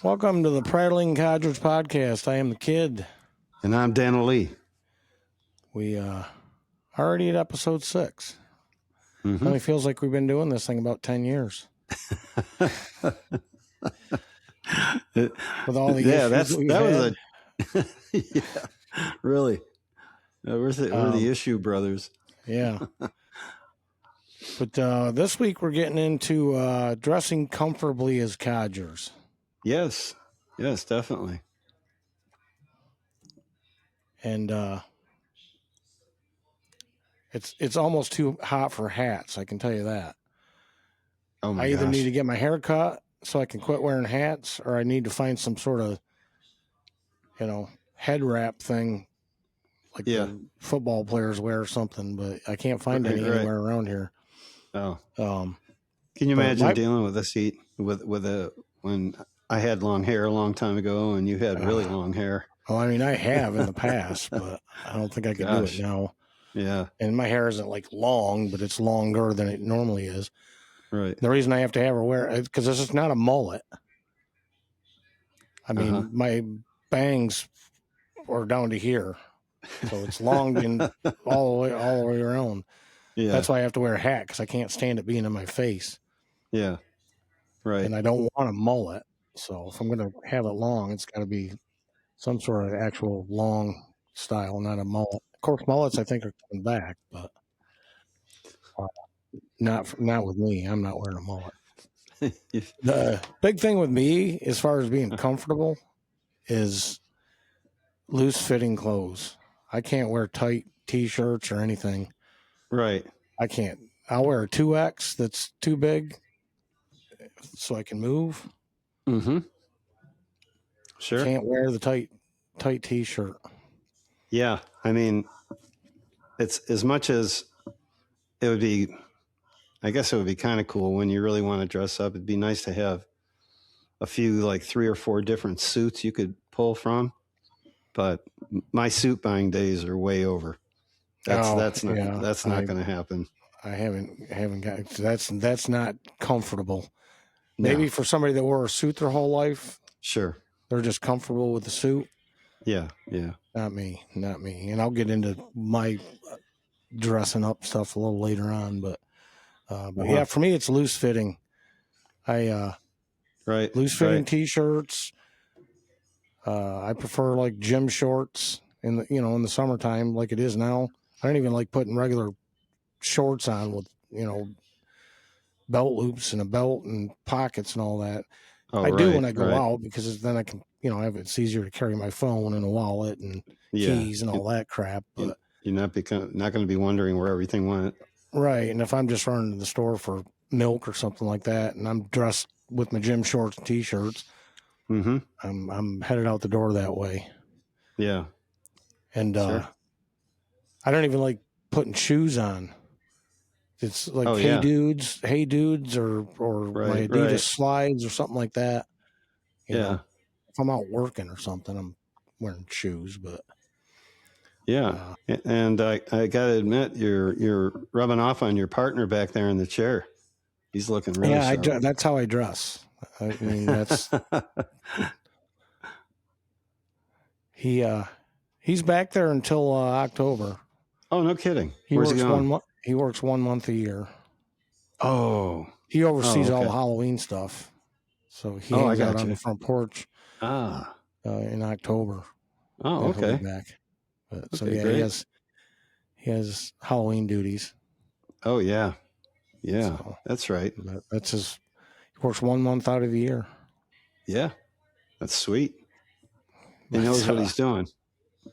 Welcome to the Prattling Codgers podcast. I am the kid. And I'm Dana Lee. We already at episode 6. It only feels like we've been doing this thing about 10 years. With all the issues that was yeah, really. We're the issue brothers. Yeah. But this week we're getting into dressing comfortably as Codgers. Yes, definitely. And it's almost too hot for hats, I can tell you that. Oh my I either gosh. need to get my hair cut so I can quit wearing hats, or I need to find some sort of, head wrap thing like the football players wear or something, but I can't find any anywhere around here. Oh. Can you imagine dealing with this heat when I had long hair a long time ago and you had really long hair? Well, I mean, I have in the past, but I don't think I could do it now. Yeah. And my hair isn't like long, but it's longer than it normally is. Right. The reason I have to have her wear it, because this is not a mullet. I mean, my bangs are down to here. So it's long and all the way around. Yeah. That's why I have to wear a hat, because I can't stand it being in my face. Yeah. Right. And I don't want a mullet. So if I'm going to have it long, it's got to be some sort of actual long style, not a mullet. Of course, mullets I think are coming back, but not with me. I'm not wearing a mullet. The big thing with me, as far as being comfortable, is loose-fitting clothes. I can't wear tight T-shirts or anything. Right. I can't. I'll wear a 2X that's too big so I can move. Mm-hmm. Sure. I can't wear the tight T-shirt. Yeah. I mean, it's as much as it would be, I guess it would be kind of cool when you really want to dress up. It'd be nice to have a few, like 3 or 4 different suits you could pull from. But my suit buying days are way over. That's not going to happen. I haven't got that's not comfortable. Maybe for somebody that wore a suit their whole life. Sure. They're just comfortable with the suit. Yeah. Not me. And I'll get into my dressing up stuff a little later on, but yeah, for me it's loose fitting. Loose fitting T-shirts. I prefer like gym shorts in the summertime like it is now. I don't even like putting regular shorts on with, belt loops and a belt and pockets and all that. I do when I go out, because then I can, it's easier to carry my phone and a wallet and keys and all that crap. But you're not going to be wondering where everything went. Right. And if I'm just running to the store for milk or something like that, and I'm dressed with my gym shorts and T-shirts, I'm headed out the door that way. Yeah. And I don't even like putting shoes on. It's like Hey Dudes, or my Adidas slides or something like that. You know, if I'm out working or something, I'm wearing shoes. But and I got to admit, you're rubbing off on your partner back there in the chair. He's looking really sharp. That's how I dress. I mean, that's he's back there until October. Oh, no kidding. Where's he going? He works 1 month a year. Oh. He oversees all the Halloween stuff. So he hangs out on the front porch in October. Oh, okay. He'll be back. Great. He has Halloween duties. Oh, yeah. Yeah, so, that's right. He works 1 month out of the year. Yeah, that's sweet. He knows what he's doing.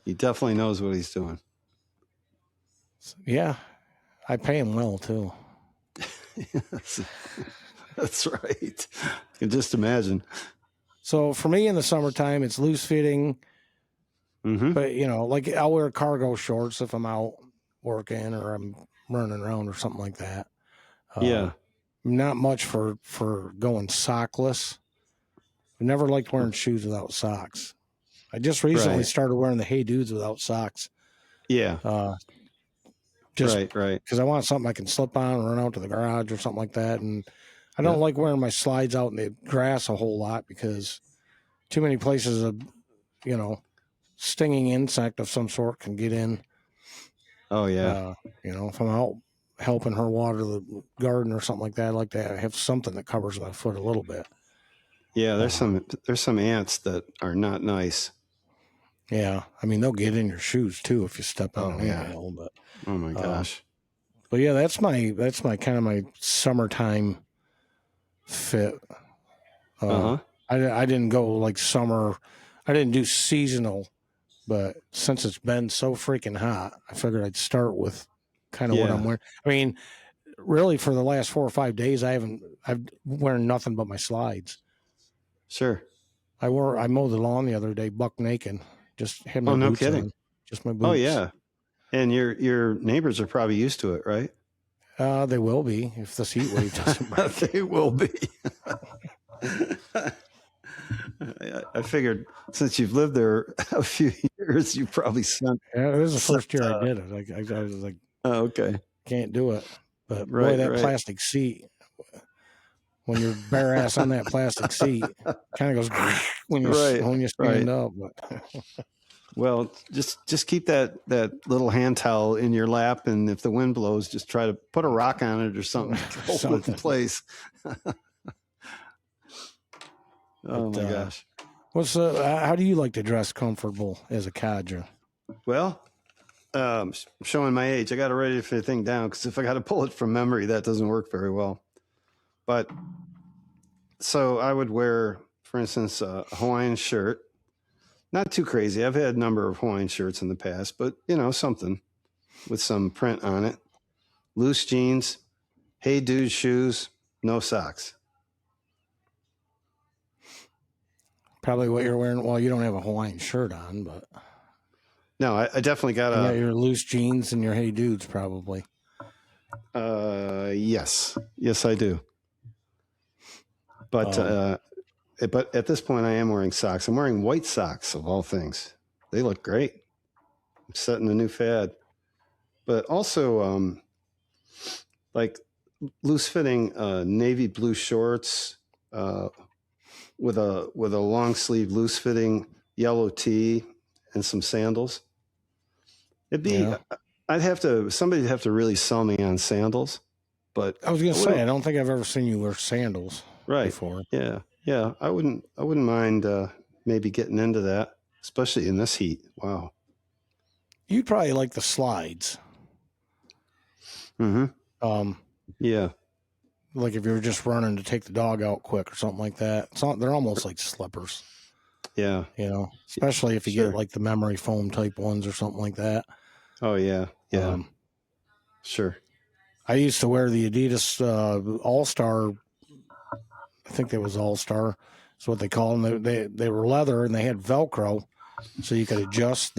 He definitely knows what he's doing. Yeah, I pay him well, too. That's right. I can just imagine. So for me in the summertime, it's loose fitting. But, like I'll wear cargo shorts if I'm out working or I'm running around or something like that. Not much for going sockless. I never liked wearing shoes without socks. I just recently started wearing the Hey Dudes without socks. Yeah. Because I want something I can slip on and run out to the garage or something like that. And I don't like wearing my slides out in the grass a whole lot, because too many places of, stinging insect of some sort can get in. Oh yeah. If I'm out helping her water the garden or something like that, I like to have something that covers my foot a little bit. Yeah, there's some ants that are not nice. Yeah, I mean they'll get in your shoes too if you step on an anthill. But oh my gosh. But yeah, that's my kind of my summertime fit. I didn't go like summer. I didn't do seasonal, but since it's been so freaking hot, I figured I'd start with kind of what I'm wearing. I mean, really for the last 4 or 5 days, I've wearing nothing but my slides. Sure. I mowed the lawn the other day, buck naked. Just had my boots on. Just my boots. Oh yeah. And your neighbors are probably used to it, right? They will be if this heat wave doesn't break. They will be. I figured since you've lived there a few years, you probably sent. Yeah, it was the first year I did it. I was like, oh, okay, can't do it. But boy, that plastic seat, when you're bare ass on that plastic seat, kind of goes when you stand up. But well, just keep that little hand towel in your lap, and if the wind blows, just try to put a rock on it or something to hold it in place. Oh my gosh! How do you like to dress comfortable as a codger? Well, showing my age, I got to write everything down because if I got to pull it from memory, that doesn't work very well. But so I would wear, for instance, a Hawaiian shirt. Not too crazy. I've had a number of Hawaiian shirts in the past, but something with some print on it. Loose jeans, hey dude shoes, no socks. Probably what you're wearing. Well, you don't have a Hawaiian shirt on, but no, I definitely got your loose jeans and your hey dudes probably. Yes, I do. But at this point, I am wearing socks. I'm wearing white socks of all things. They look great. I'm setting a new fad. But also, like loose fitting navy blue shorts with a long sleeve loose fitting yellow tee and some sandals. It'd be somebody'd have to really sell me on sandals. But I was gonna say I don't think I've ever seen you wear sandals before. Yeah. I wouldn't mind maybe getting into that, especially in this heat. Wow. You'd probably like the slides. Mm-hmm. Yeah. Like if you were just running to take the dog out quick or something like that. They're almost like slippers. Yeah. Especially if you get like the memory foam type ones or something like that. Oh yeah. Yeah. Sure. I used to wear the Adidas All-Star. I think they was All-Star. That's what they call them. They were leather and they had Velcro, so you could adjust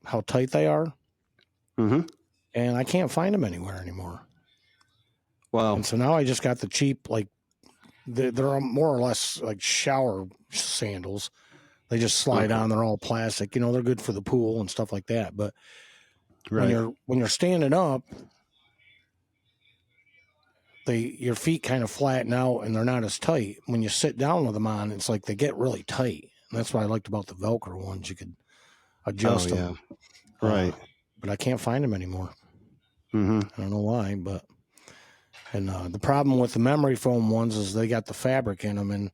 how tight they are. Mm-hmm. And I can't find them anywhere anymore. Wow. And so now I just got the cheap, like they're more or less like shower sandals. They just slide on. They're all plastic. They're good for the pool and stuff like that. But when you're standing up, your feet kind of flatten out and they're not as tight. When you sit down with them on, it's like they get really tight. And that's what I liked about the Velcro ones. You could adjust them. Right. But I can't find them anymore. Mm-hmm. I don't know why, but the problem with the memory foam ones is they got the fabric in them, and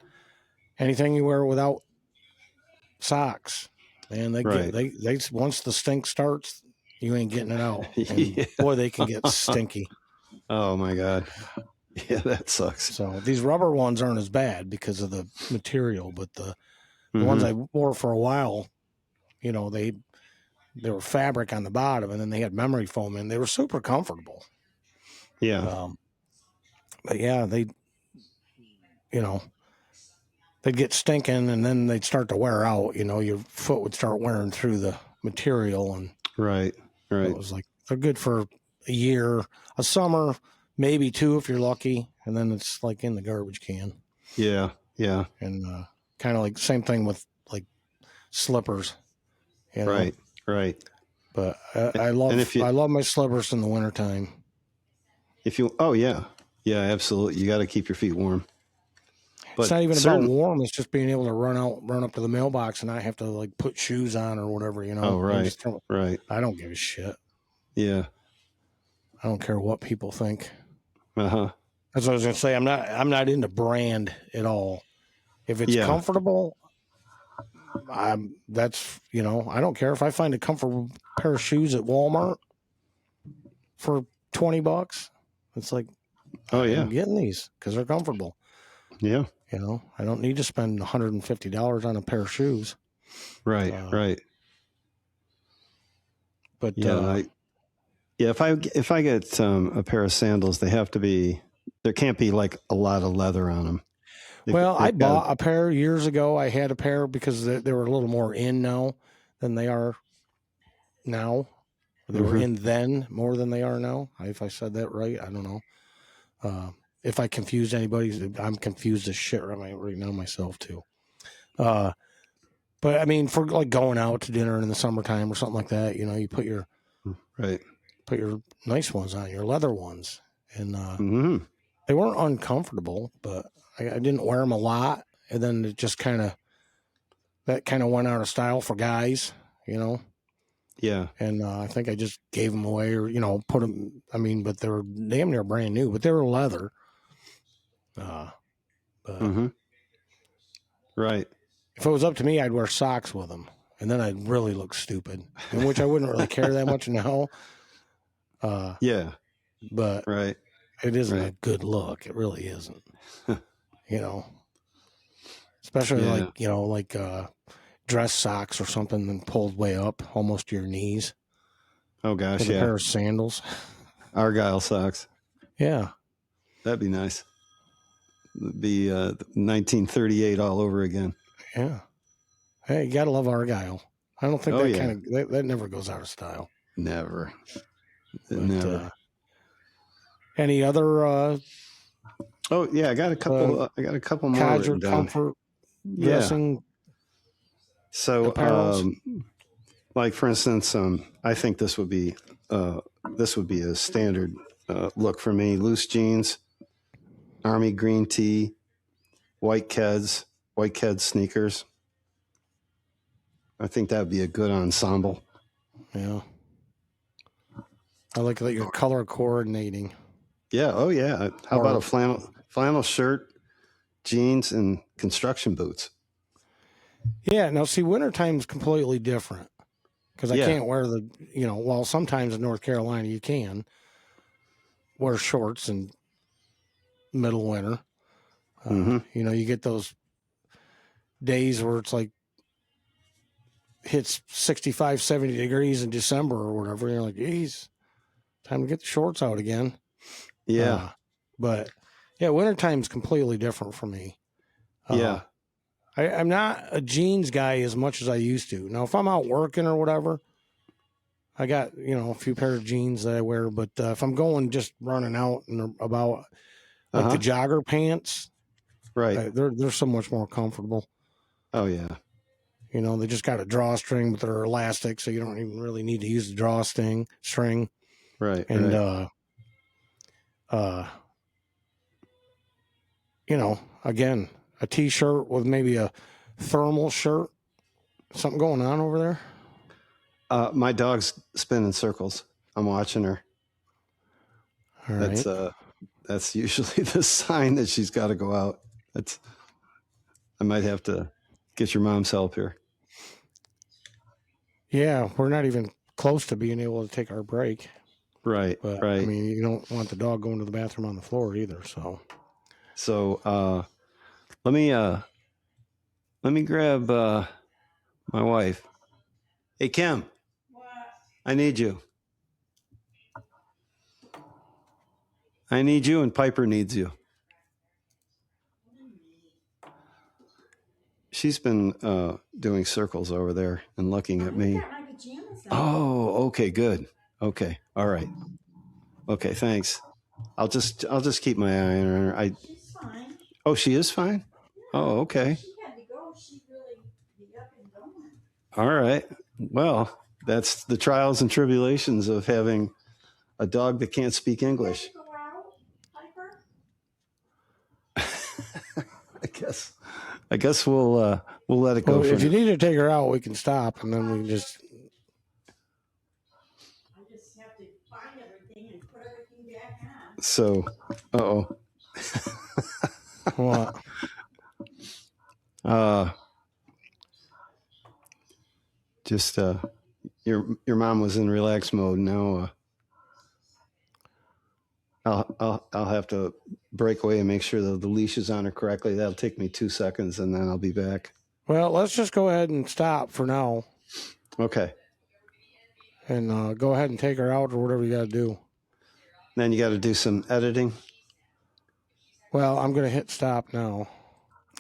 anything you wear without socks, man, they once the stink starts, you ain't getting it out. And boy, they can get stinky. Oh my God. Yeah, that sucks. So these rubber ones aren't as bad because of the material, but the ones I wore for a while, they were fabric on the bottom, and then they had memory foam in. They were super comfortable. Yeah. But yeah, they'd get stinking and then they'd start to wear out. Your foot would start wearing through the material. And right. It was like, they're good for a year, a summer, maybe 2 if you're lucky. And then it's like in the garbage can. Yeah. Yeah. And kind of like same thing with like slippers. Right. But I love my slippers in the wintertime. Yeah, absolutely. You got to keep your feet warm. But it's not even about warm. It's just being able to run up to the mailbox and not have to like put shoes on or whatever, you know. Oh, right, right. I don't give a shit. Yeah. I don't care what people think. Uh-huh. That's what I was gonna say. I'm not into brand at all. If it's comfortable, that's, you know, I don't care if I find a comfortable pair of shoes at Walmart for $20. It's like, I'm getting these because they're comfortable. Yeah. You know, I don't need to spend $150 on a pair of shoes. Right. Right. But if I get a pair of sandals, there can't be like a lot of leather on them. I bought a pair years ago. I had a pair because they were a little more in now than they are now. They were in then more than they are now. If I said that right, I don't know. If I confused anybody, I'm confused as shit right now myself too. But I mean, for like going out to dinner in the summertime or something like that, you know, you put your nice ones on, your leather ones, and they weren't uncomfortable, but I didn't wear them a lot, and then it just kind of went out of style for guys, you know. Yeah. And I think I just gave them away, or, you know, put them. I mean, but they were damn near brand new, but they were leather. Right. If it was up to me, I'd wear socks with them, and then I'd really look stupid, in which I wouldn't really care that much now. But it isn't a good look. It really isn't. You know, especially like, you know, like dress socks or something and pulled way up almost to your knees. Oh gosh, with a pair of sandals. Argyle socks. Yeah. That'd be nice. It'd be 1938 all over again. Yeah. Hey, you gotta love Argyle. I don't think that never goes out of style. Never. Never. Any other I got a couple more Codger comfort dressing. So like for instance, I think this would be a standard look for me. Loose jeans, army green tee, white Keds sneakers. I think that would be a good ensemble. Yeah. I like that you're color coordinating. Yeah. Oh yeah. How about a flannel shirt, jeans, and construction boots? Yeah. Now see, wintertime's completely different because I can't wear sometimes in North Carolina you can wear shorts in middle winter. You know, you get those days where it's like hits 65, 70 degrees in December or whatever. You're like, geez, time to get the shorts out again. Yeah. But yeah, wintertime's completely different for me. I'm not a jeans guy as much as I used to. Now, if I'm out working or whatever, I got, you know, a few pair of jeans that I wear. But if I'm going just running out and about, like the jogger pants, they're so much more comfortable. Oh yeah. You know, they just got a drawstring, but they're elastic, so you don't even really need to use the drawstring. Right. And you know, again, a t-shirt with maybe a thermal shirt. Something going on over there? My dog's spinning circles. I'm watching her. All right. That's usually the sign that she's got to go out. I might have to get your mom's help here. Yeah, we're not even close to being able to take our break. Right. But, right. I mean, you don't want the dog going to the bathroom on the floor either. So let me grab my wife. Hey, Kim. What? I need you. I need you, and Piper needs you. She's been doing circles over there and looking at me. Oh, okay, good. Okay, all right. Okay, thanks. I'll just keep my eye on her. She's fine. Oh, she is fine? Oh, okay. She had to go. She really be up and going. All right. Well, that's the trials and tribulations of having a dog that can't speak English. I guess we'll let it go. Well, for if you now. need to take her out, we can stop, and then we can just. I just have to find everything and put everything back on. So, What? Just your mom was in relax mode. Now I'll have to break away and make sure that the leash is on her correctly. That'll take me 2 seconds, and then I'll be back. Well, let's just go ahead and stop for now, Okay. and go ahead and take her out or whatever you got to do. Then you got to do some editing. Well, I'm going to hit stop now.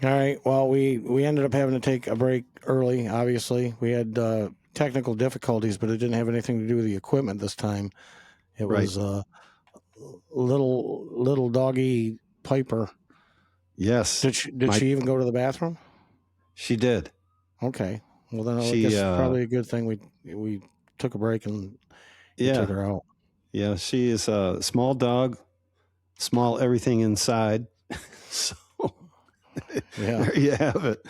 All right. Well, we ended up having to take a break early. Obviously, we had technical difficulties, but it didn't have anything to do with the equipment this time. It Right. was little doggy Piper. Yes. Did she even go to the bathroom? She did. Okay. Well, then I guess it's probably a good thing we took a break and took her out. Yeah, she is a small dog, small everything inside. So Yeah, there you have it.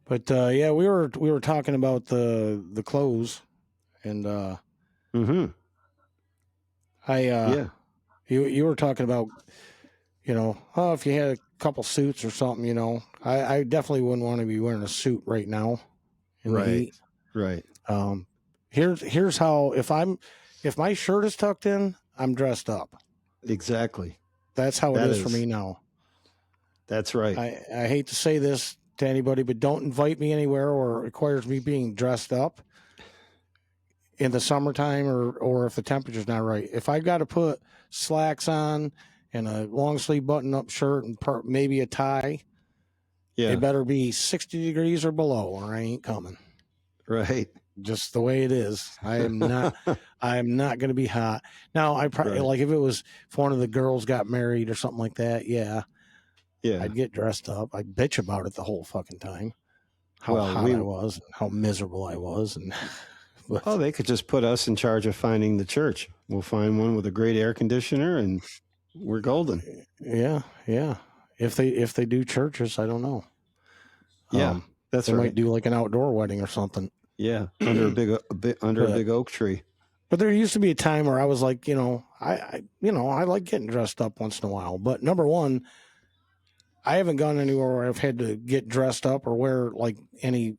But yeah, we were talking about the clothes, and Mm-hmm. yeah, you were talking about, if you had a couple suits or something, I definitely wouldn't want to be wearing a suit right now in the heat. Right. Here's how, if my shirt is tucked in, I'm dressed up. Exactly. That's how it is for me now. That's right. I hate to say this to anybody, but don't invite me anywhere or it requires me being dressed up in the summertime or if the temperature's not right. If I got to put slacks on and a long sleeve button up shirt and maybe a tie, it better be 60 degrees or below or I ain't coming. Right. Just the way it is. I am not going to be hot. Now, I probably like if one of the girls got married or something like that. Yeah. I'd get dressed up. I'd bitch about it the whole fucking time. How hot I was, and how miserable I was, and they could just put us in charge of finding the church. We'll find one with a great air conditioner, and we're golden. Yeah. If they do churches, I don't know. Yeah, that's they right. might do like an outdoor wedding or something. Yeah, under a big oak tree. But there used to be a time where I was like, I like getting dressed up once in a while. But number one, I haven't gone anywhere where I've had to get dressed up or wear like any.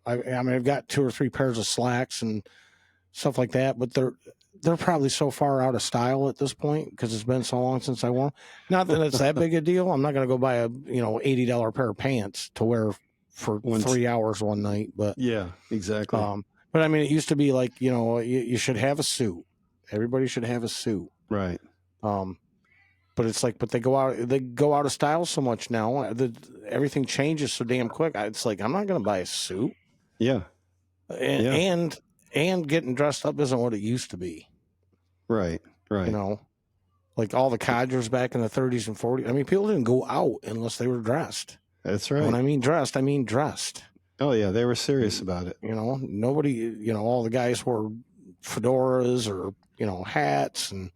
I mean, I've got 2 or 3 pairs of slacks and stuff like that, but they're probably so far out of style at this point because it's been so long since I wore them. Not that it's that big a deal. I'm not going to go buy a $80 pair of pants to wear for 3 hours one night. But yeah, exactly. But I mean, it used to be like you should have a suit. Everybody should have a suit. Right. But it's like, they go out of style so much now. Everything changes so damn quick. It's like, I'm not going to buy a suit. Yeah. And getting dressed up isn't what it used to be. Right. Like all the Codgers back in the 30s and 40s. I mean, people didn't go out unless they were dressed. That's right. When I mean dressed, I mean dressed. Oh yeah, they were serious about it. Nobody, all the guys wore fedoras or, hats, and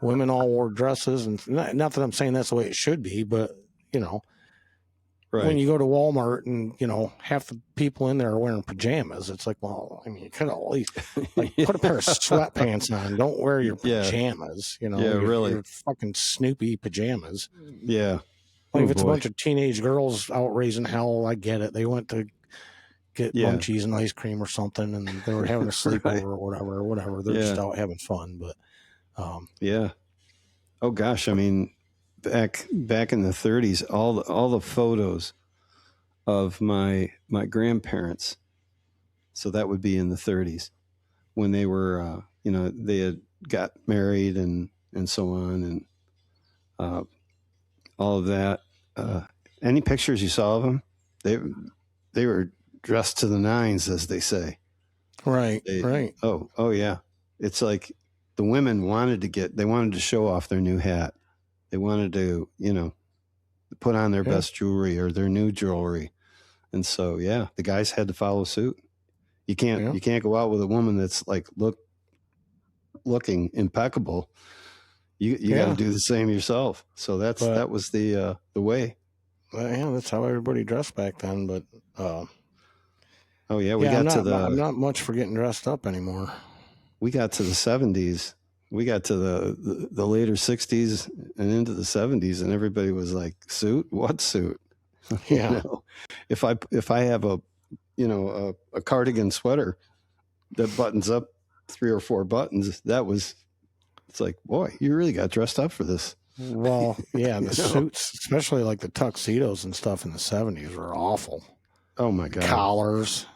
women all wore dresses. And not that I'm saying that's the way it should be, but, when you go to Walmart and, half the people in there are wearing pajamas, it's like, well, I mean, you could at least put a pair of sweatpants on. Don't wear your pajamas, your fucking Snoopy pajamas. Yeah. Like if it's a bunch of teenage girls out raising hell, I get it. They went to get munchies and ice cream or something, and they were having a sleepover or whatever. They're just out having fun. But yeah. Oh gosh, I mean, back in the 30s, all the photos of my grandparents. So that would be in the 30s when they were, they had got married and so on, and all of that. Any pictures you saw of them, they were dressed to the nines, as they say. Right. Oh yeah. It's like the women wanted to show off their new hat. They wanted to, put on their best jewelry or their new jewelry. And so, the guys had to follow suit. You can't go out with a woman that's like looking impeccable you got Yeah. to do the same yourself. So that was the way. Yeah, that's how everybody dressed back then. But Oh yeah, we yeah, got I'm not much for getting dressed up anymore. we got to the 70s. We got to the later 60s and into the 70s, and everybody was like, suit? What suit? Yeah. You know, if I have a cardigan sweater that buttons up 3 or 4 buttons, it's like, boy, you really got dressed up for this. Well, yeah, the You know? suits, especially like the tuxedos and stuff in the 70s, were awful. Oh my God. Collars,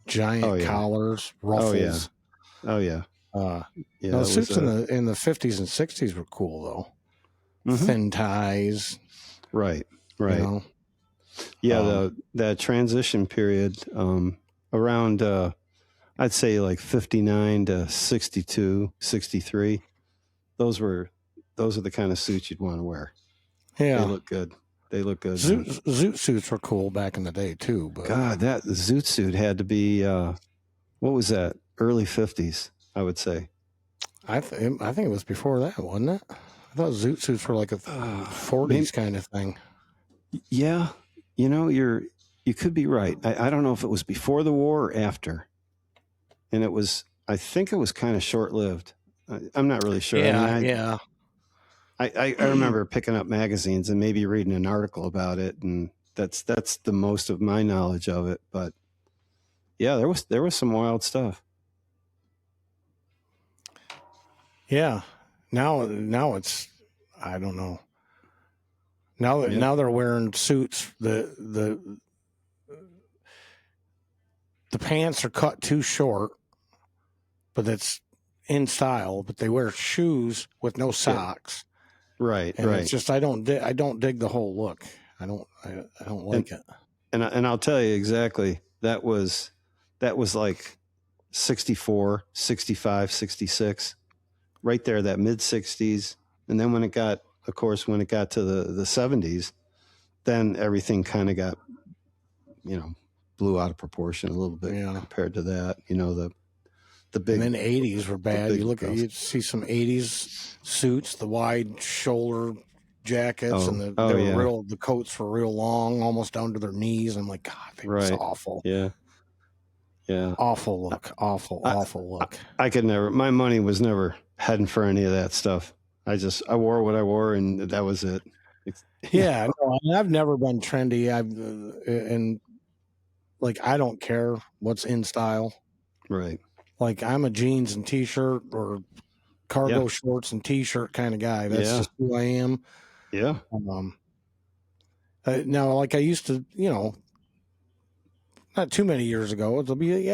giant Oh, yeah. collars, ruffles. Oh yeah. Yeah. No, It was suits in the 50s and 60s were cool though. Mhm. Thin ties, Right. you know. Yeah, that transition period around I'd say like 59 to 62, 63. Those are the kind of suits you'd want to wear. Yeah, They look good. Man. Zoot suits were cool back in the day too. But God, that zoot suit had to be what was that? Early 50s, I would say. I think it was before that, wasn't it? I thought zoot suits were like a 40s kind of thing. Yeah, you could be right. I don't know if it was before the war or after, and I think it was kind of short lived. I'm not really sure. Yeah. I remember picking up magazines and maybe reading an article about it, and that's the most of my knowledge of it. But yeah, there was some wild stuff. Yeah. Now it's, I don't know. Now they're wearing suits. The pants are cut too short, but that's in style. But they wear shoes with no socks. Right. And it's just I don't dig the whole look. I don't like it. And I'll tell you exactly. That was like 64, 65, 66. Right there, that mid 60s. And then when it got to the 70s, then everything kind of got, blew out of proportion a little bit compared to that. The big. And then 80s were bad. You see some 80s suits, the wide shoulder jackets, and the coats were real long, almost down to their knees. I'm like, God, they were awful. Yeah. Awful look. Awful look. I could never. My money was never heading for any of that stuff. I wore what I wore, and that was it. Yeah, no, I've never been trendy. I don't care what's in style. Right. Like I'm a jeans and t-shirt or cargo shorts and t-shirt kind of guy. That's just who I am. Yeah. Now, like I used to, not too many years ago, it'll be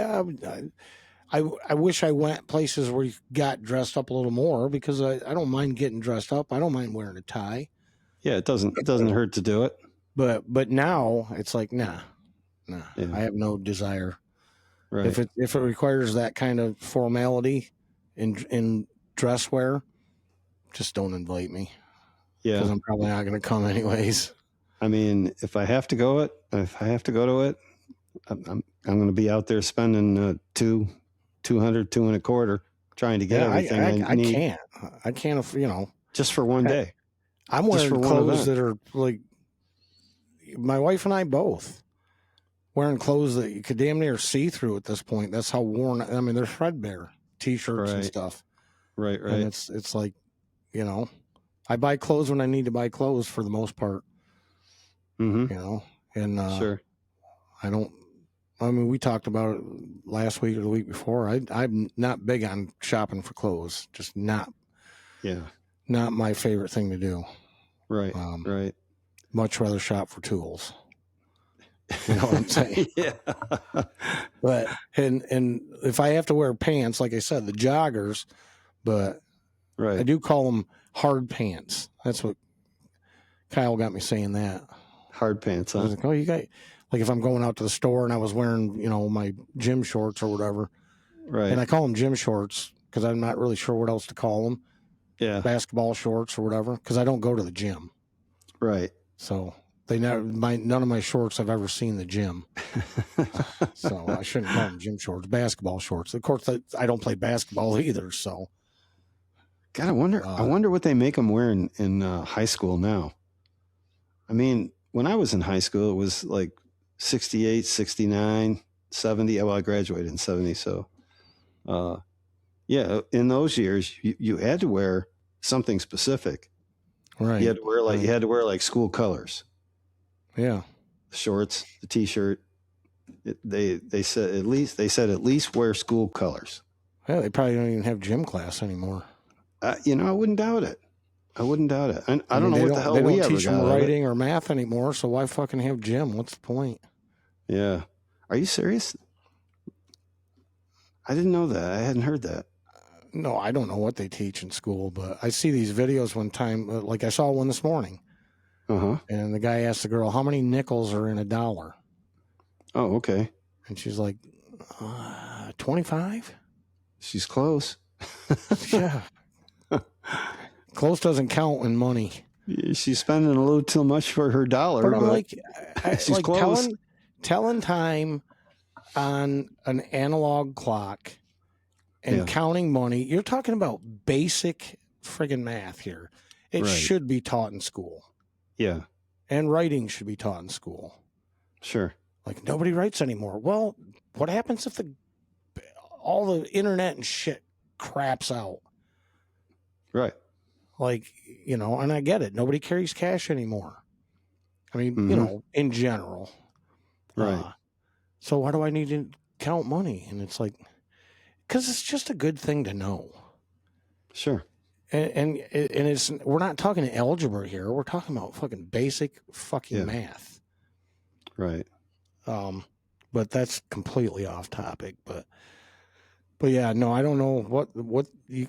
I wish I went places where you got dressed up a little more because I don't mind getting dressed up. I don't mind wearing a tie. Yeah, it doesn't hurt to do it. But now it's like nah. Yeah. I have no desire. Right. If it requires that kind of formality in dress wear, just don't invite me. Yeah, because I'm probably not going to come anyways. I mean, if I have to go to it, I'm going to be out there spending $200, $225 trying to get everything I need. I can't. Just for one day. I'm wearing clothes that are like my wife and I both wearing clothes that you could damn near see through at this point. That's how worn. I mean, they're threadbare t-shirts and stuff. Right. And it's like, I buy clothes when I need to buy clothes for the most part. Mm-hmm. And sure. We talked about it last week or the week before. I'm not big on shopping for clothes. Just not my favorite thing to do. Right. Right. Much rather shop for tools. You know what I'm saying? Yeah. But and if I have to wear pants, like I said, the joggers, but I do call them hard pants. That's what Kyle got me saying that. Hard pants, huh? I was like, you got, like if I'm going out to the store and I was wearing, my gym shorts or whatever. Right. And I call them gym shorts because I'm not really sure what else to call them. Yeah. Basketball shorts or whatever, because I don't go to the gym. Right. So none of my shorts I've ever seen the gym. So I shouldn't call them gym shorts, basketball shorts. Of course, I don't play basketball either. So God, I wonder what they make them wear in high school now. I mean, when I was in high school, it was like 68, 69, 70. Well, I graduated in 70. So, yeah, in those years, you had to wear something specific. Right. You had to wear right. you had to wear like school colors, Yeah. the shorts, the t-shirt. They said at least wear school colors. Yeah, they probably don't even have gym class anymore. I wouldn't doubt it. I wouldn't doubt it. I don't know they what the hell they we don't ever teach them got of it. writing or math anymore, so why fucking have gym? What's the point? Yeah. Are you serious? I didn't know that. I hadn't heard that. No, I don't know what they teach in school, but I see these videos one time, like I saw one this morning, Uh-huh. and the guy asked the girl, how many nickels are in a dollar? Oh, okay. And she's like, 25? She's close. Yeah. Close doesn't count in money. She's spending a little too much for her dollar, But I'm like, she's like close. telling time on an analog clock and counting money. You're talking about basic friggin' math here. It should be taught in school. Yeah. And writing should be taught in school. Sure. Like nobody writes anymore. Well, what happens if all the internet and shit craps out? Right. Like, and I get it. Nobody carries cash anymore. I mean, in general. Right. So why do I need to count money? And it's like, because it's just a good thing to know. Sure. And we're not talking algebra here. We're talking about fucking basic fucking math. Right. But that's completely off topic. But yeah, no, I don't know what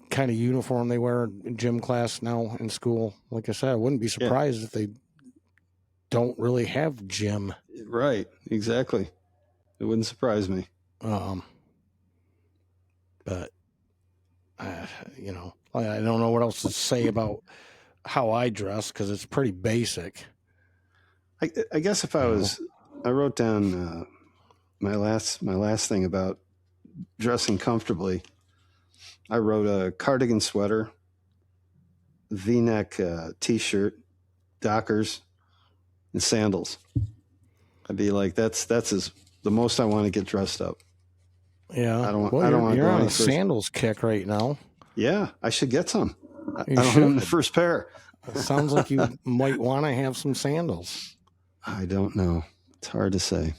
kind of uniform they wear in gym class now in school. Like I said, I wouldn't be surprised if they don't really have gym. Right. Exactly. It wouldn't surprise me. But I don't know what else to say about how I dress because it's pretty basic. I guess if I wrote down my last thing about dressing comfortably. I wrote a cardigan sweater, V-neck t-shirt, Dockers, and sandals. I'd be like, that's the most I want to get dressed up. Yeah, I don't want to you're go on any a first. Sandals kick right now. Yeah, I should get some. I You don't should. own the first pair. It sounds like you might want to have some sandals. I don't know. It's hard to say.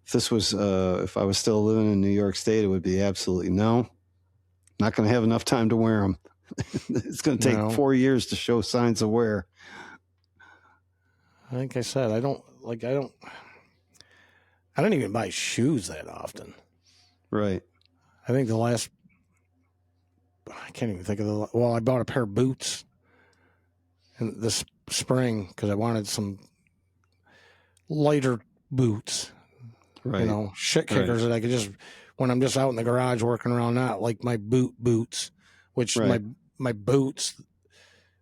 If this was, if I was still living in New York State, it would be absolutely no. Not going to have enough time to wear them. It's going to take 4 years to show signs of wear. Like I said, I don't even buy shoes that often. Right. I think I can't even think of I bought a pair of boots in this spring because I wanted some lighter boots. Right. Shit kickers that I could just, when I'm just out in the garage working around, not like my boots, which my boots,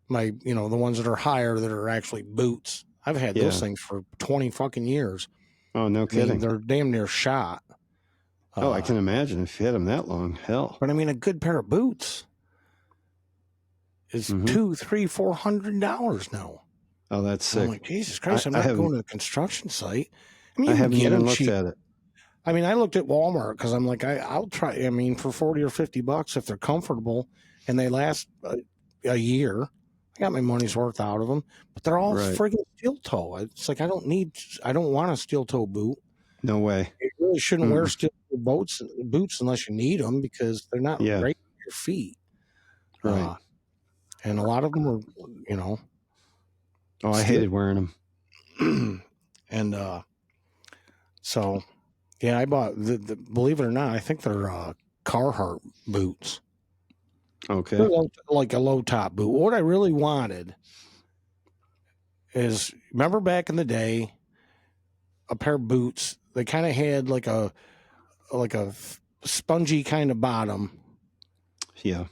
the ones that are higher that are actually boots. I've had those things for 20 fucking years. Oh, no kidding. I mean, they're damn near shot. I can imagine if you had them that long. Hell. But I mean, a good pair of boots is $200, $300, $400 now. Oh, that's sick. I'm like, Jesus Christ, I'm not going to a construction site. I mean, I haven't even looked at it. I mean, I looked at Walmart because I'm like, I'll try. I mean, for $40 or $50, if they're comfortable and they last a year, I got my money's worth out of them. But they're all friggin' steel toe. It's like I don't want a steel toe boot. No way. You really shouldn't wear steel toe boots unless you need them because they're not right for your feet. Right. And a lot of them are, Oh, I hated wearing them. And so, yeah, I bought believe it or not, I think they're Carhartt boots. Okay. They're like a low top boot. What I really wanted is, remember back in the day, a pair of boots. They kind of had like a spongy kind of bottom. Yeah.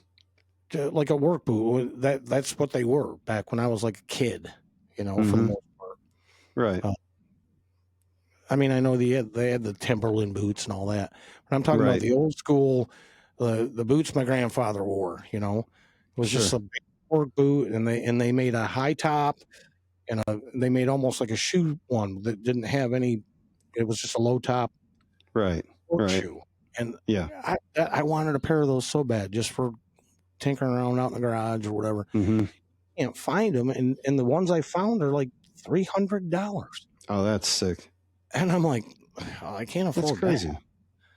Like a work boot. That's what they were back when I was like a kid. For the most part. Right. I mean, I know they had the Timberland boots and all that, but I'm talking about the old school, the boots my grandfather wore. You know, it was just Sure. a big work boot, and they made a high top, and they made almost like a shoe one that didn't have any. It was just a low top Right. work Right. shoe, and Yeah. I wanted a pair of those so bad, just for tinkering around out in the garage or whatever. Mm-hmm. Can't find them, and the ones I found are like $300, Oh, that's sick. and I'm like, I can't afford That's crazy. that.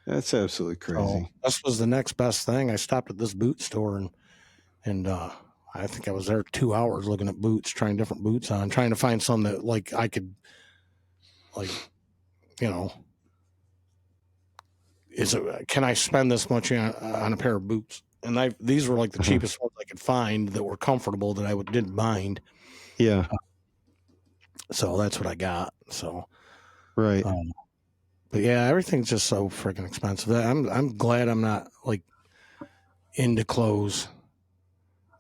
That's absolutely crazy. So this was the next best thing. I stopped at this boot store, and I think I was there 2 hours looking at boots, trying different boots on, trying to find some that like I could, like, you know, can I spend this much on a pair of boots? And these were like the cheapest ones I could find that were comfortable that I didn't mind. Yeah. So that's what I got. So Right. but yeah, everything's just so freaking expensive. I'm glad I'm not like into clothes.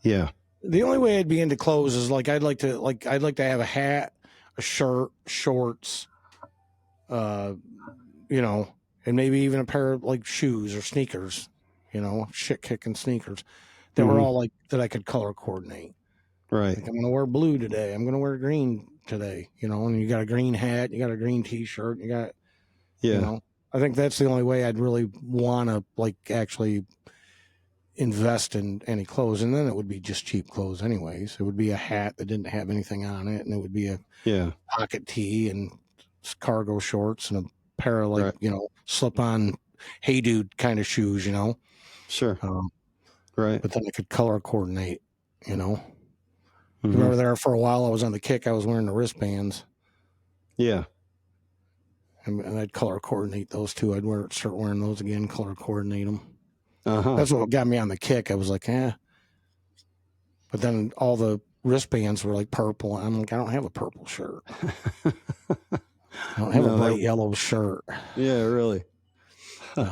Yeah. The only way I'd be into clothes is like I'd like to have a hat, a shirt, shorts, you know, and maybe even a pair of like shoes or sneakers, you know, shit kicking sneakers that were all like that I could color coordinate. Right. Like I'm gonna wear blue today. I'm gonna wear green today, you know, and you got a green hat, you got a green t-shirt, you got Yeah. you know. I think that's the only way I'd really want to like actually invest in any clothes, and then it would be just cheap clothes anyways. It would be a hat that didn't have anything on it, and it would be a pocket tee and cargo shorts and a pair of like you know slip-on hey dude kind of shoes, you know. Sure. Right. But then I could color coordinate, you know. Remember there for a while I was on the kick, I was wearing the wristbands. Yeah. And I'd color coordinate those too. I'd start wearing those again, color coordinate them. Uh-huh. That's what got me on the kick. I was like, But then all the wristbands were like purple. I'm like, I don't have a purple shirt. I don't have a bright yellow shirt. Yeah, really. But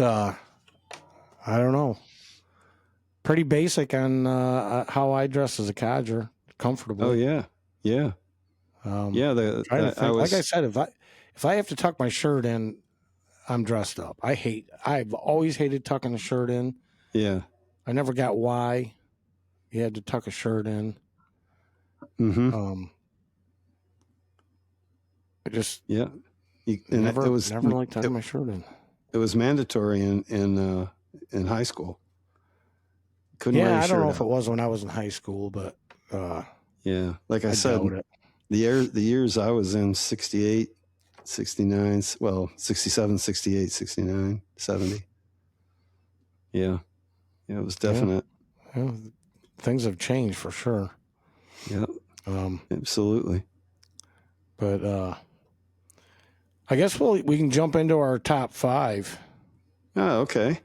I don't know. Pretty basic on how I dress as a codger, comfortably. Oh yeah, yeah, yeah. Like I said, if I have to tuck my shirt in, I'm dressed up. I've always hated tucking a shirt in. Yeah. I never got why you had to tuck a shirt in. I just never liked tucking my shirt in. It was mandatory in high school. Couldn't wear your I don't know shirt if it was when I was in high school, but yeah, like I said, the years I was in 68, 69, well, 67, 68, 69, 70. Yeah. Yeah, it was definite. Yeah, things have changed for sure. Yeah. Absolutely. But I guess we can jump into our top 5. Oh, okay.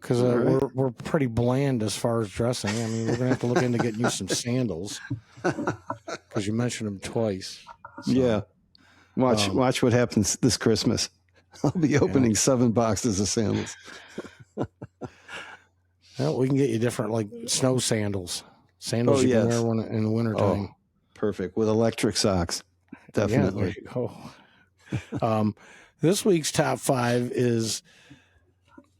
Because we're pretty bland as far as dressing. I mean, we're gonna have to look into getting you some sandals because you mentioned them twice. So, yeah. Watch what happens this Christmas. I'll be opening 7 boxes of sandals. Well, we can get you different like snow sandals. Sandals you can wear in the wintertime. Oh, perfect. With electric socks. Definitely. This week's top 5 is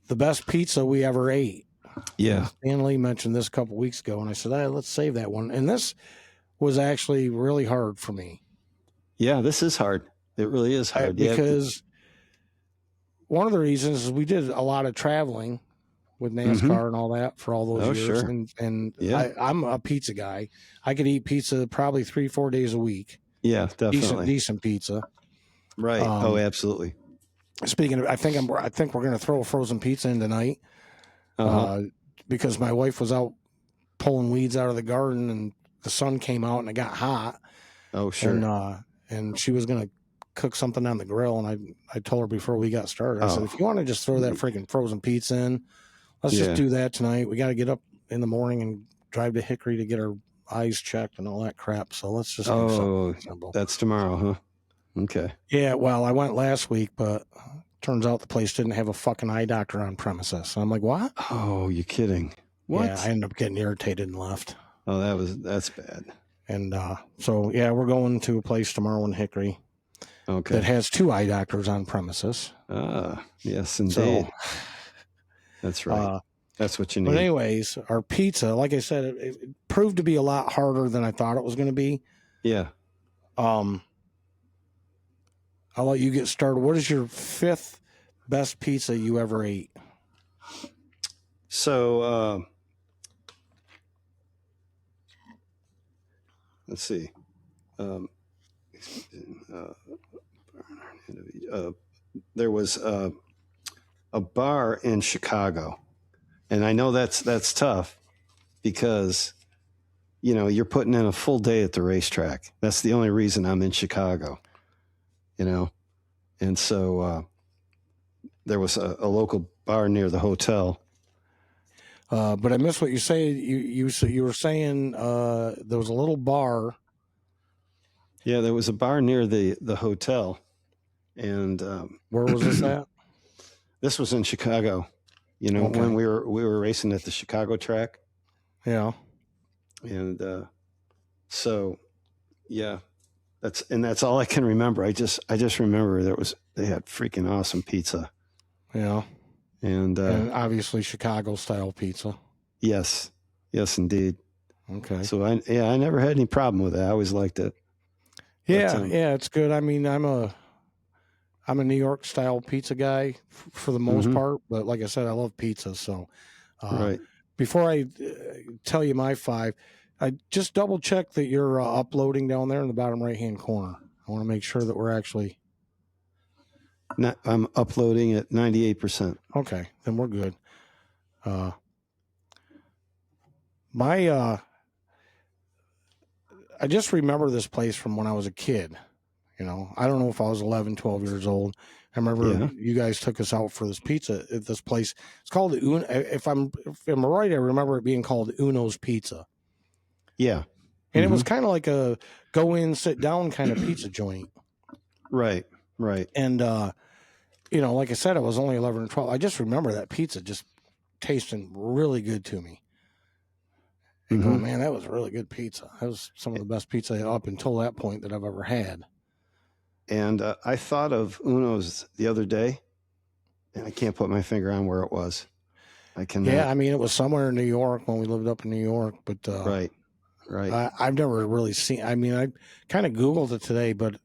the best pizza we ever ate. Yeah. Stanley mentioned this a couple weeks ago, and I said, let's save that one. And this was actually really hard for me. Yeah, this is hard. It really is hard. Because one of the reasons is we did a lot of traveling with NASCAR and all that for all those years. Sure. And I'm a pizza guy. I could eat pizza probably 3-4 days a week. Yeah, definitely. Decent pizza. Right. Absolutely. Speaking of, I think we're going to throw a frozen pizza in tonight because my wife was out pulling weeds out of the garden and the sun came out and it got hot. Oh, sure. And she was going to cook something on the grill. And I told her before we got started, I said, if you want to just throw that freaking frozen pizza in, let's just do that tonight. We got to get up in the morning and drive to Hickory to get our eyes checked and all that crap. So let's just do something simple. That's tomorrow, huh? Okay. Yeah, well, I went last week, but turns out the place didn't have a fucking eye doctor on premises. So I'm like, what? Oh, you're kidding. What? Yeah, I ended up getting irritated and left. Oh, that's bad. And so, yeah, we're going to a place tomorrow in Hickory. Okay. that has 2 eye doctors on premises. Yes, indeed. So, that's right. That's what you but need. anyways, our pizza, like I said, it proved to be a lot harder than I thought it was going to be. Yeah. I'll let you get started. What is your 5th best pizza you ever ate? So let's see. There was a bar in Chicago, and I know that's tough because you're putting in a full day at the racetrack. That's the only reason I'm in Chicago. And so there was a local bar near the hotel. But I missed what you say. You were saying there was a little bar. Yeah, there was a bar near the hotel, and Where was this at? This was in Chicago. Okay. When we were racing at the Chicago track. Yeah. And so, yeah, that's all I can remember. I just remember they had freaking awesome pizza. Yeah. And obviously Chicago style pizza. Yes, indeed. Okay. So I never had any problem with it. I always liked it. Yeah, it's good. I mean, I'm a New York style pizza guy for the most part, but like I said, I love pizza. So, right. Before I tell you my 5, I just double check that you're uploading down there in the bottom right hand corner. I want to make sure that we're actually. I'm uploading at 98%. Okay, then we're good. I just remember this place from when I was a kid. I don't know if I was 11, 12 years old. I remember you guys took us out for this pizza at this place. It's called Uno. If I'm right, I remember it being called Uno's Pizza. Yeah. And it was kind of like a go in, sit down kind of pizza joint. Right. And, like I said, I was only 11 or 12. I just remember that pizza just tasting really good to me. And going, man, that was really good pizza. That was some of the best pizza up until that point that I've ever had. And I thought of Uno's the other day, and I can't put my finger on where it was. I cannot. Yeah, I mean, it was somewhere in New York when we lived up in New York. But right. I've never really seen. I mean, I kind of Googled it today, but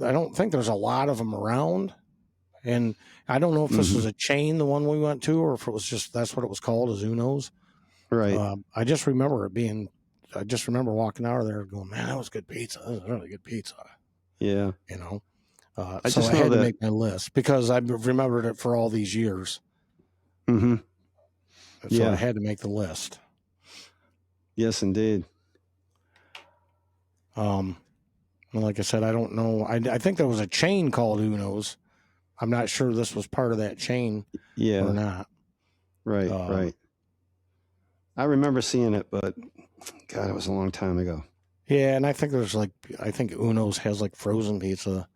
I don't think there's a lot of them around. And I don't know if this was a chain, the one we went to, or if it was just that's what it was called, as Uno's. Right. I just remember it being. I just remember walking out of there going, man, that was good pizza. That was really good pizza. Yeah. I had to make my list because I've remembered it for all these years. So I had to make the list. Yes, indeed. Like I said, I don't know. I think there was a chain called Uno's. I'm not sure this was part of that chain or not. Right, right. I remember seeing it, but God, it was a long time ago. Yeah, and I think I think Uno's has like frozen pizza,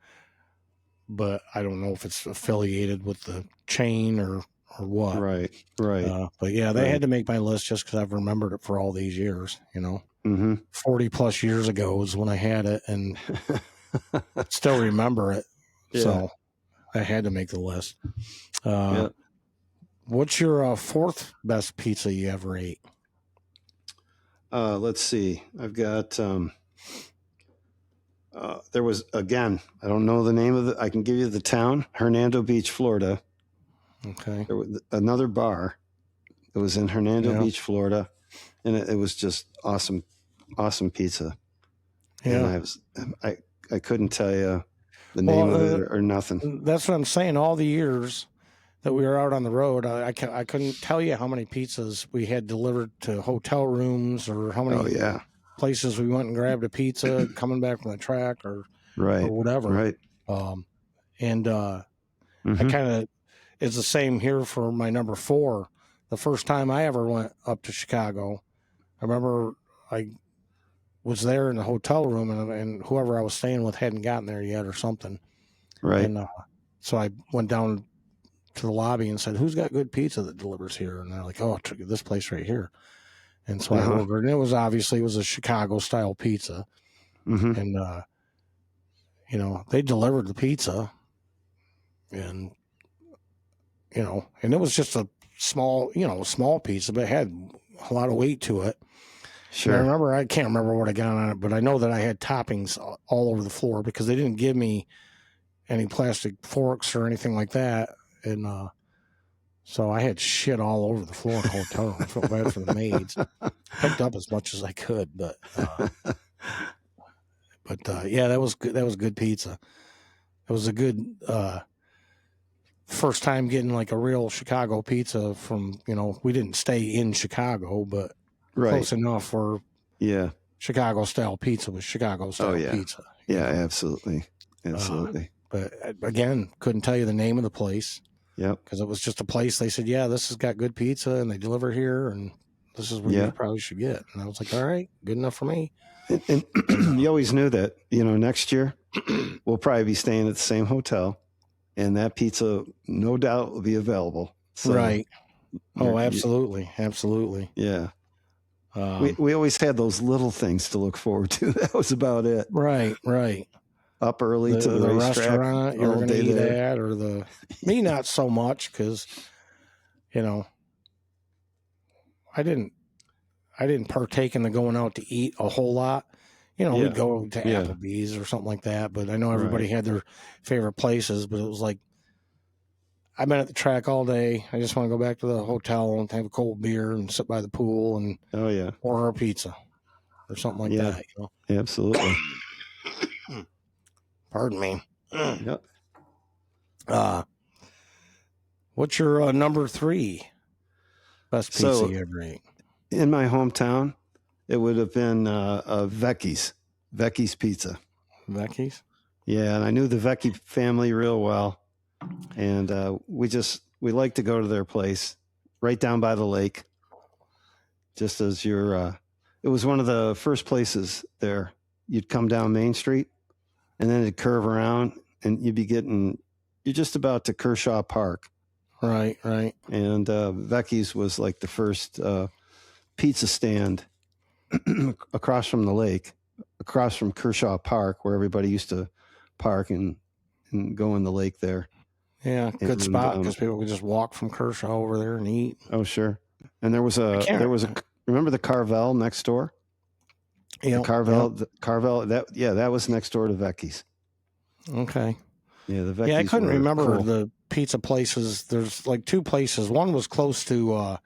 but I don't know if it's affiliated with the chain or what. Right. But yeah, they had to make my list just because I've remembered it for all these years. 40 plus years ago is when I had it, and still remember it. Yeah. So I had to make the list. What's your 4th best pizza you ever ate? Let's see. I've got. There was, again, I don't know the name of it. I can give you the town, Hernando Beach, Florida. Okay. There was another bar that was in Hernando Beach, Florida, and it was just awesome pizza. Yeah. And I couldn't tell you the name of it or nothing. That's what I'm saying. All the years that we were out on the road, I couldn't tell you how many pizzas we had delivered to hotel rooms or how many places we went and grabbed a pizza coming back from the track or whatever. Right. I kind of, it's the same here for my number 4. The first time I ever went up to Chicago, I remember I was there in the hotel room and whoever I was staying with hadn't gotten there yet or something. Right. And so I went down to the lobby and said, who's got good pizza that delivers here? And they're like, oh, this place right here. And so I ordered, and it was a Chicago style pizza. And, you know, they delivered the pizza, and and it was just a small pizza, but it had a lot of weight to it. Sure. And I can't remember what I got on it, but I know that I had toppings all over the floor because they didn't give me any plastic forks or anything like that. And so I had shit all over the floor in the hotel. I felt bad for the maids. Picked up as much as I could, but yeah, that was good. That was good pizza. It was a good first time getting like a real Chicago pizza from, we didn't stay in Chicago, but close enough where Chicago style pizza was Chicago style pizza. Yeah, absolutely. But again, couldn't tell you the name of the place. Yep. Because it was just a place. They said, yeah, this has got good pizza and they deliver here and this is what you probably should get. And I was like, all right, good enough for me. And you always knew that, next year we'll probably be staying at the same hotel and that pizza no doubt will be available. So right. Oh, absolutely. Absolutely. Yeah. We always had those little things to look forward to. That was about it. Right. Up early to the restaurant you're going to eat at, or me, not so much because, I didn't partake in the going out to eat a whole lot. We'd go to Applebee's or something like that, but I know everybody had their favorite places, but it was like, I've been at the track all day. I just want to go back to the hotel and have a cold beer and sit by the pool and order a pizza or something like that. Absolutely. Pardon me. Yep. What's your number 3 best pizza you ever ate? In my hometown, it would have been Vecchi's Pizza. Vecchi's? Yeah, and I knew the Vecchi family real well. And we like to go to their place right down by the lake. Just as it was one of the first places there. You'd come down Main Street and then it'd curve around and you're just about to Kershaw Park. Right. And Vecchi's was like the first pizza stand across from the lake, across from Kershaw Park, where everybody used to park and go in the lake there. Yeah, good spot because people could just walk from Kershaw over there and eat. Oh, sure. And there was remember the Carvel next door? Yeah, the Carvel. That was next door to Vecchi's. Okay. Yeah, the Vecchi's. Yeah, I couldn't remember the pizza places. There's like 2 places. One was close to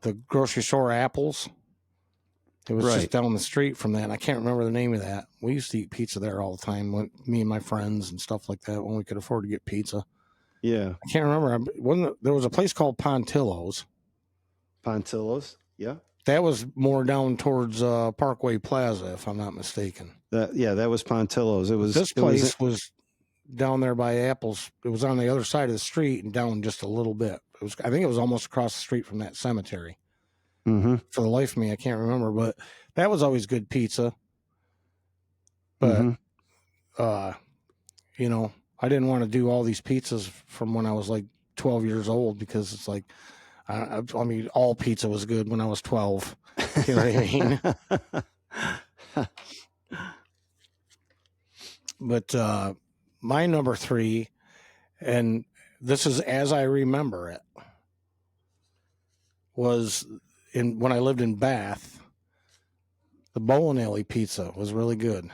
the grocery store Apples. It was just down the street from that. I can't remember the name of that. We used to eat pizza there all the time, me and my friends and stuff like that, when we could afford to get pizza. Yeah. I can't remember. There was a place called Pontillo's. Pontillo's? Yeah. That was more down towards Parkway Plaza, if I'm not mistaken. That was Pontillo's. This place was down there by Apples. It was on the other side of the street and down just a little bit. I think it was almost across the street from that cemetery. Mm-hmm. For the life of me, I can't remember, but that was always good pizza. But, I didn't want to do all these pizzas from when I was like 12 years old because it's like, I mean, all pizza was good when I was 12. You know what I mean? But my number 3, and this is as I remember it, was when I lived in Bath. The bowling alley pizza was really good.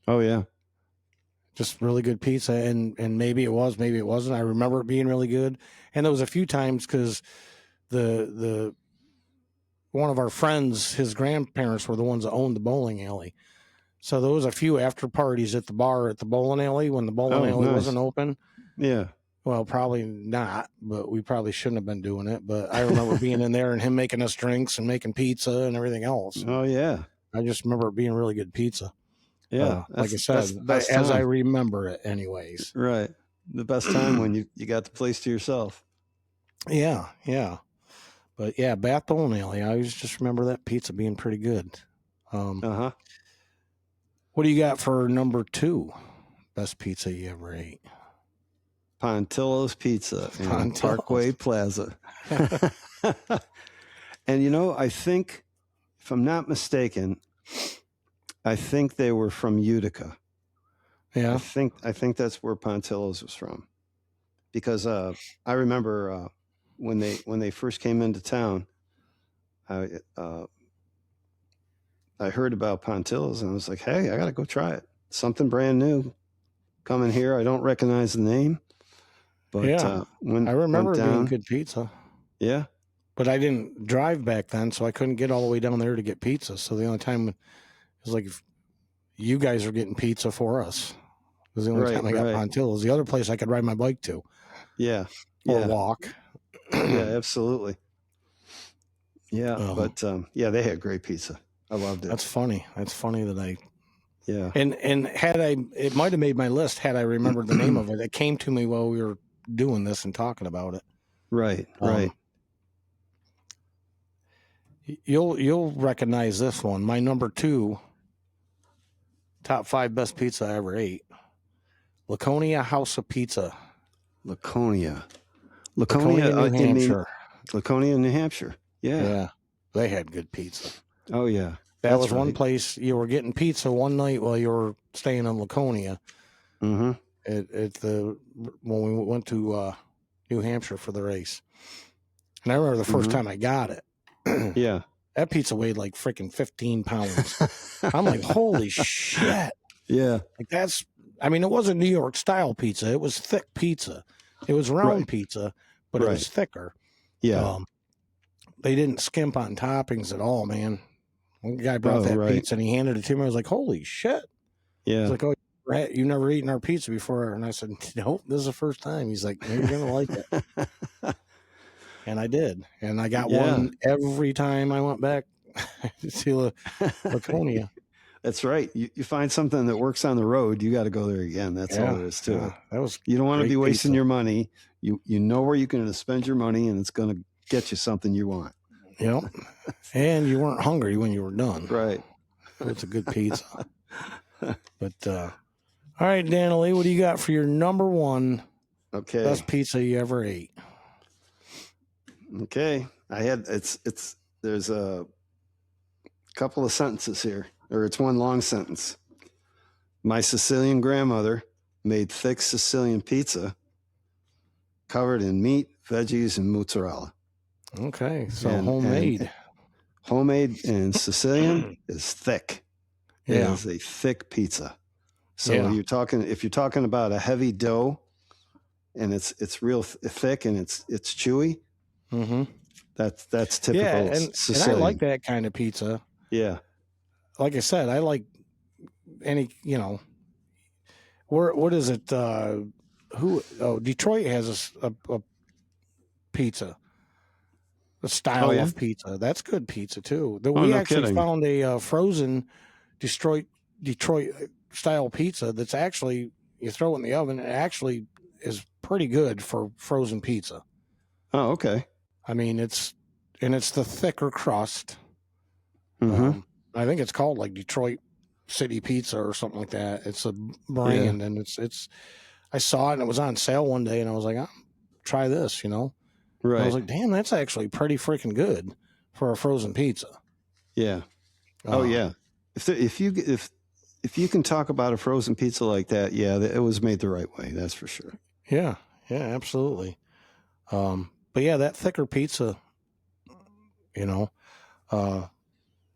Oh yeah, just really good pizza, and maybe it was, maybe it wasn't. I remember it being really good, and there was a few times because the one of our friends, his grandparents were the ones that owned the bowling alley, so there was a few after parties at the bar at the bowling alley when the bowling alley wasn't open. Yeah. Well, probably not, but we probably shouldn't have been doing it. But I remember being in there and him making us drinks and making pizza and everything else. Oh, yeah. I just remember it being really good pizza. Yeah. Like I said, as I remember it anyways. Right. The best time when you got the place to yourself. Yeah. But yeah, Bath Bowling Alley, I always just remember that pizza being pretty good. Uh-huh. What do you got for number 2? Best pizza you ever ate? Pontillo's Pizza in Parkway Plaza. And I think, if I'm not mistaken, I think they were from Utica. Yeah. I think that's where Pontillo's was from, because I remember when they first came into town, I I heard about Pontillo's and I was like, hey, I got to go try it. Something brand new coming here. I don't recognize the name, but Yeah. I went remember it being down. good pizza, Yeah, but I didn't drive back then, so I couldn't get all the way down there to get pizza. So the only time it was like if you guys are getting pizza for us. It was the only time I got right. Pontillo's. The other place I could ride my bike to Yeah, or yeah, walk. yeah, absolutely. Yeah, Um, but yeah, they had great pizza. I loved it. that's funny. That's funny that I Yeah, and had I, it might have made my list had I remembered the name of it. It came to me while we were doing this and talking about it. right. You'll recognize this one. My number 2 top 5 best pizza I ever ate. Laconia House of Pizza. Laconia, New you mean Hampshire. Laconia, New Hampshire? Yeah. Yeah. They had good pizza. Oh yeah, That that's was one right. place you were getting pizza one night while you were staying in Laconia. Mm-hmm. When we went to New Hampshire for the race. And I remember the first time I got it. Yeah. That pizza weighed like freaking 15 pounds. I'm like, holy shit. Yeah. Like it wasn't New York style pizza. It was thick pizza. It was round Right. pizza, but it was thicker. Yeah. They didn't skimp on toppings at all, man. One guy brought that pizza and he handed it to me. I was like, holy shit. Yeah. He's like, oh, you never eaten our pizza before? And I said, nope, this is the first time. He's like, you're going to like it. And I did. And I got one every time I went back to Laconia. That's right. You find something that works on the road, you got to go there again. That's all there is to it. That was you don't want to be wasting pizza. your money. You know where you're going to spend your money, and it's going to get you something you want. Yep. And you weren't hungry when you were done. Right. It's a good pizza. But all right, Daniel, what do you got for your number 1 best pizza you ever ate? Okay. There's a couple of sentences here, or it's one long sentence. My Sicilian grandmother made thick Sicilian pizza covered in meat, veggies, and mozzarella. Okay, so homemade. Homemade in Sicilian is thick. It is a thick pizza. So if you're talking about a heavy dough, and it's real thick and it's chewy. Mm-hmm. That's typical Sicilian. And I like that kind of pizza. Yeah. Like I said, I like any, what is it? Detroit has a pizza, a style of pizza. That's good pizza too. We actually found a frozen Detroit style pizza that's actually, you throw it in the oven, it actually is pretty good for frozen pizza. Oh, okay. I mean, it's the thicker crust. Mm-hmm. I think it's called like Detroit City Pizza or something like that. It's a brand, and it's. I saw it and it was on sale one day, and I was like, try this, Right. And I was like, damn, that's actually pretty freaking good for a frozen pizza. Yeah. Oh yeah. If you can talk about a frozen pizza like that, it was made the right way. That's for sure. Yeah. Yeah. Absolutely. But yeah, that thicker pizza,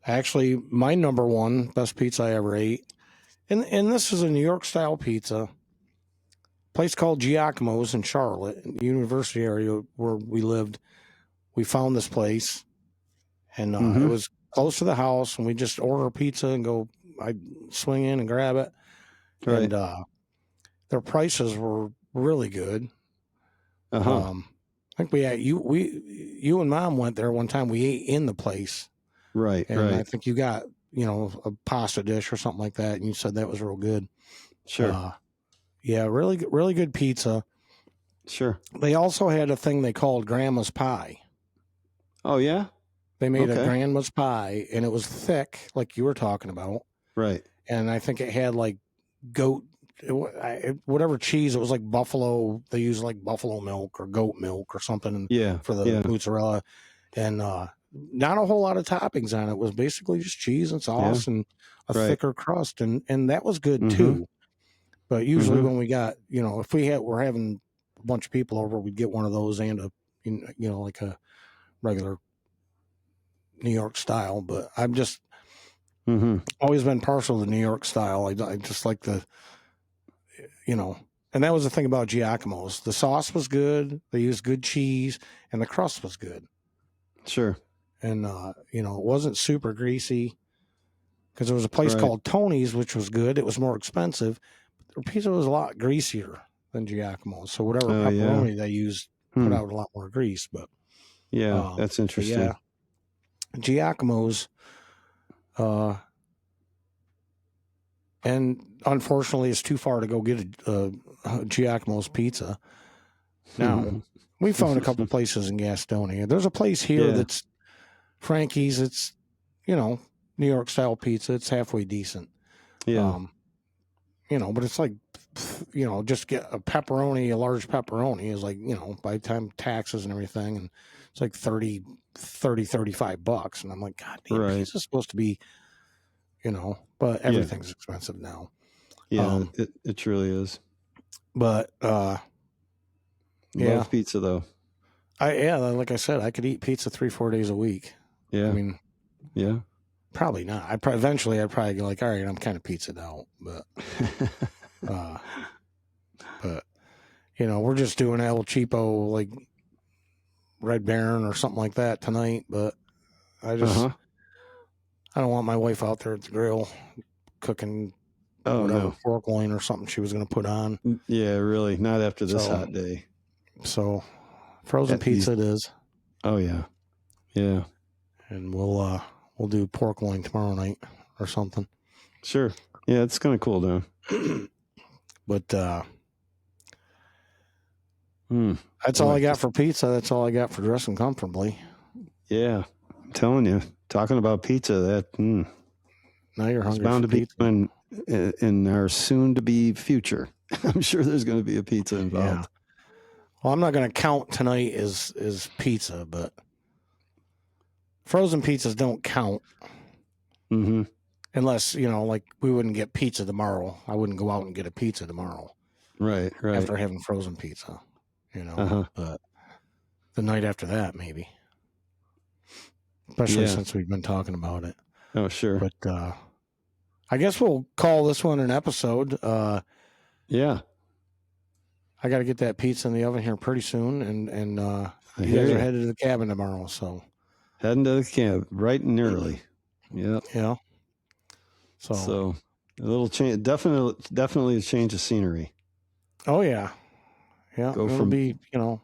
actually my number 1 best pizza I ever ate. And this is a New York style pizza place called Giacomo's in Charlotte, in the university area where we lived. We found this place and it was close to the house, and we just order a pizza and go, I'd swing in and grab it. Right. And their prices were really good. I think you and Mom went there one time. We ate in the place. Right. And I think you got, a pasta dish or something like that. And you said that was real good. Sure. Yeah, really, really good pizza. Sure. They also had a thing they called Grandma's Pie. Oh, yeah? They made a Grandma's Pie, and it was thick, like you were talking about. Right. And I think it had like goat, whatever cheese. It was like buffalo. They used like buffalo milk or goat milk or something for the mozzarella. And not a whole lot of toppings on it. It was basically just cheese and sauce and a thicker crust. And that was good too. But usually Mhm. when we got, if we're having a bunch of people over, we'd get one of those and like a regular New York style. But I'm just Mhm. always been partial to New York style. I just like and that was the thing about Giacomo's. The sauce was good. They used good cheese, and the crust was good. Sure. And it wasn't super greasy. Because there was a place Right. called Tony's, which was good. It was more expensive. Their pizza was a lot greasier than Giacomo's. So whatever Oh yeah. pepperoni they used put Hmm. out a lot more grease. But Yeah, that's but interesting. yeah, Giacomo's, and unfortunately, it's too far to go get a Giacomo's pizza. Now we found a couple places in Gastonia. There's a place here Yeah. that's Frankie's. It's New York style pizza. It's halfway decent. Yeah. But it's like, just get a large pepperoni is like, by the time taxes and everything, and it's like 35 bucks. And I'm like, God damn, Right. pizza's supposed to be, but everything's expensive now. Yeah, it truly is. But, yeah, Love pizza though. like I said, I could eat pizza 3-4 days a week. Yeah. I mean, yeah. probably not. Eventually I'd probably go like, all right, I'm kind of pizzaed out, but, we're just doing El Cheapo, like Red Baron or something like that tonight. But I don't want my wife out there at the grill cooking whatever pork loin or something she was going to put on. Yeah, really. Not after this hot day. So frozen pizza it is. Oh yeah. Yeah. And we'll do pork loin tomorrow night or something. Sure. Yeah, it's kind of cool though. But that's all I got for pizza. That's all I got for dressing comfortably. Yeah. I'm telling you, talking about pizza, that now you're hungry bound for to pizza. be in our soon-to-be future. I'm sure there's going to be a pizza involved. Yeah. Well, I'm not going to count tonight as pizza, but frozen pizzas don't count. Mm-hmm. Unless, like we wouldn't get pizza tomorrow. I wouldn't go out and get a pizza tomorrow. Right. After having frozen pizza, But the night after that, maybe. Especially since we've been talking about it. Oh, sure. But I guess we'll call this one an episode. Yeah. I got to get that pizza in the oven here pretty soon, and you guys are headed to the cabin tomorrow, so heading to the camp bright and early. Yeah. Yeah. So a little change, definitely a change of scenery. Oh yeah, it'll be a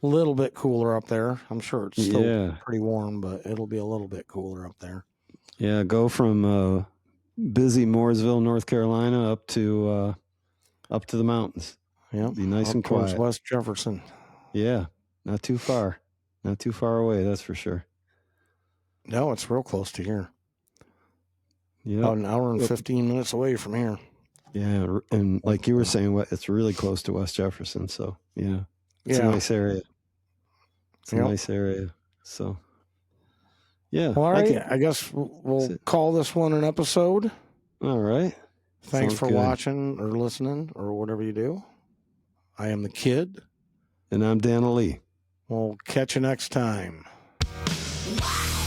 little bit cooler up there. I'm sure it's still pretty warm, but it'll be a little bit cooler up there. Yeah, go from busy Mooresville, North Carolina, up to the mountains. Yeah, be nice up and quiet. Towards West Jefferson. Yeah, not too far away. That's for sure. No, it's real close to here. Yeah, about an hour and 15 minutes away from here. Yeah, and like you were saying, it's really close to West Jefferson. So yeah, it's a nice area. It's a nice area. So yeah. Well, all right. I guess we'll call this one an episode. All right. Thanks for watching or listening or whatever you do. I am the Kid. And I'm Dana Lee. We'll catch you next time. Wow.